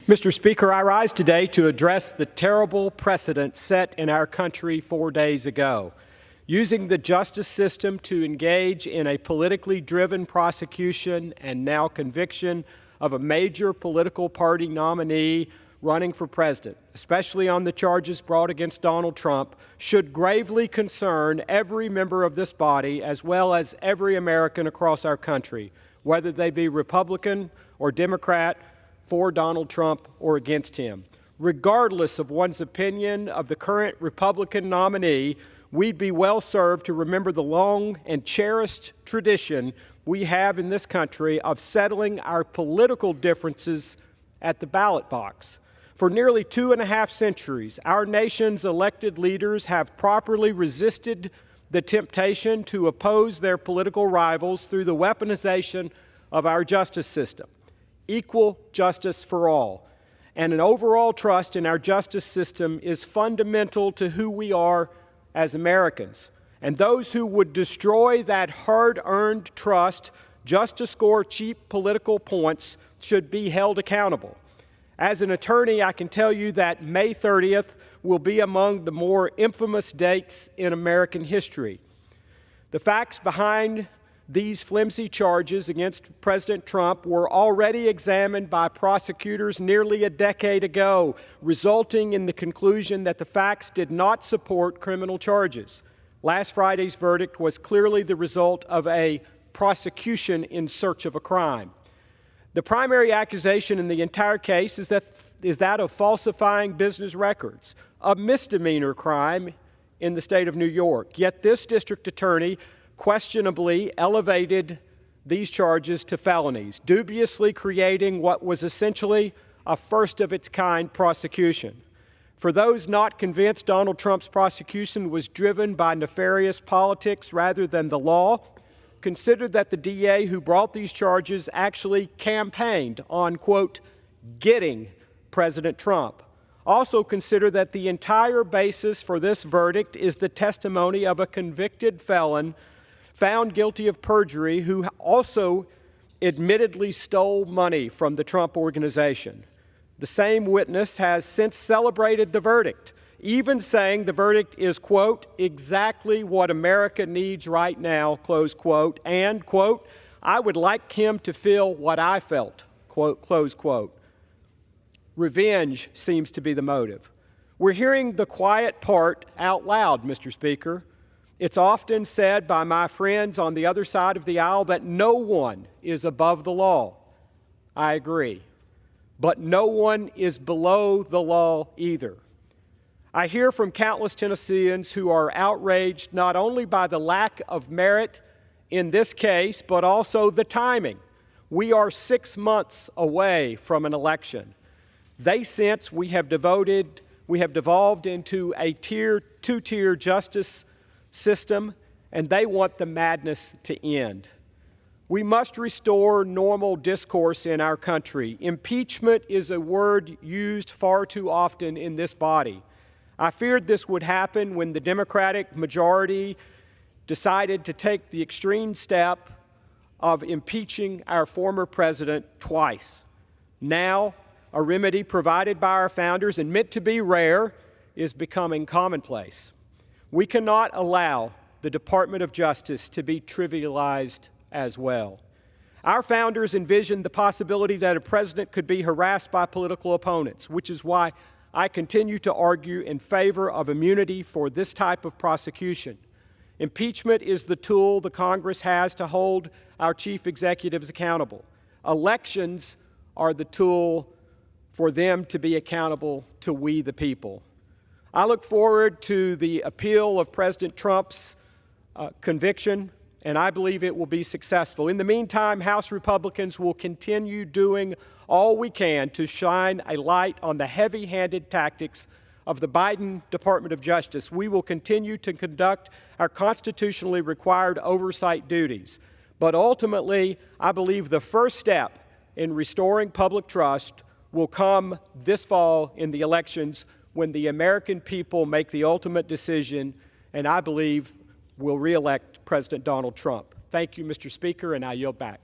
Mr. Speaker, I rise today to address the terrible precedent set in our country 4 days ago. Using the justice system to engage in a politically driven prosecution and now conviction of a major political party nominee running for president, especially on the charges brought against Donald Trump, should gravely concern every member of this body as well as every American across our country, whether they be Republican or Democrat, for Donald Trump or against him. Regardless of one's opinion of the current Republican nominee, we'd be well served to remember the long and cherished tradition we have in this country of settling our political differences at the ballot box. For nearly 2.5 centuries, our nation's elected leaders have properly resisted the temptation to oppose their political rivals through the weaponization of our justice system. Equal justice for all, and an overall trust in our justice system is fundamental to who we are as Americans. And those who would destroy that hard-earned trust just to score cheap political points should be held accountable. As an attorney, I can tell you that May 30th will be among the more infamous dates in American history. The facts behind these flimsy charges against President Trump were already examined by prosecutors nearly a decade ago, resulting in the conclusion that the facts did not support criminal charges. Last Friday's verdict was clearly the result of a prosecution in search of a crime. The primary accusation in the entire case is that of falsifying business records, a misdemeanor crime in the state of New York. Yet this district attorney questionably elevated these charges to felonies, dubiously creating what was essentially a first-of-its-kind prosecution. For those not convinced Donald Trump's prosecution was driven by nefarious politics rather than the law, consider that the DA who brought these charges actually campaigned on, quote, getting President Trump. Also consider that the entire basis for this verdict is the testimony of a convicted felon found guilty of perjury who also admittedly stole money from the Trump organization. The same witness has since celebrated the verdict, even saying the verdict is, quote, exactly what America needs right now, close quote, and, quote, I would like him to feel what I felt, quote, close quote. Revenge seems to be the motive. We're hearing the quiet part out loud, Mr. Speaker. It's often said by my friends on the other side of the aisle that no one is above the law. I agree. But no one is below the law either. I hear from countless Tennesseans who are outraged not only by the lack of merit in this case, but also the timing. We are 6 months away from an election. They sense we have devolved into a two-tier justice system, and they want the madness to end. We must restore normal discourse in our country. Impeachment is a word used far too often in this body. I feared this would happen when the Democratic majority decided to take the extreme step of impeaching our former president twice. Now, a remedy provided by our founders and meant to be rare is becoming commonplace. We cannot allow the Department of Justice to be trivialized as well. Our founders envisioned the possibility that a president could be harassed by political opponents, which is why I continue to argue in favor of immunity for this type of prosecution. Impeachment is the tool the Congress has to hold our chief executives accountable. Elections are the tool for them to be accountable to we the people. I look forward to the appeal of President Trump's conviction, and I believe it will be successful. In the meantime, House Republicans will continue doing all we can to shine a light on the heavy-handed tactics of the Biden Department of Justice. We will continue to conduct our constitutionally required oversight duties. But ultimately, I believe the first step in restoring public trust will come this fall in the elections when the American people make the ultimate decision, and I believe will re-elect President Donald Trump. Thank you, Mr. Speaker, and I yield back.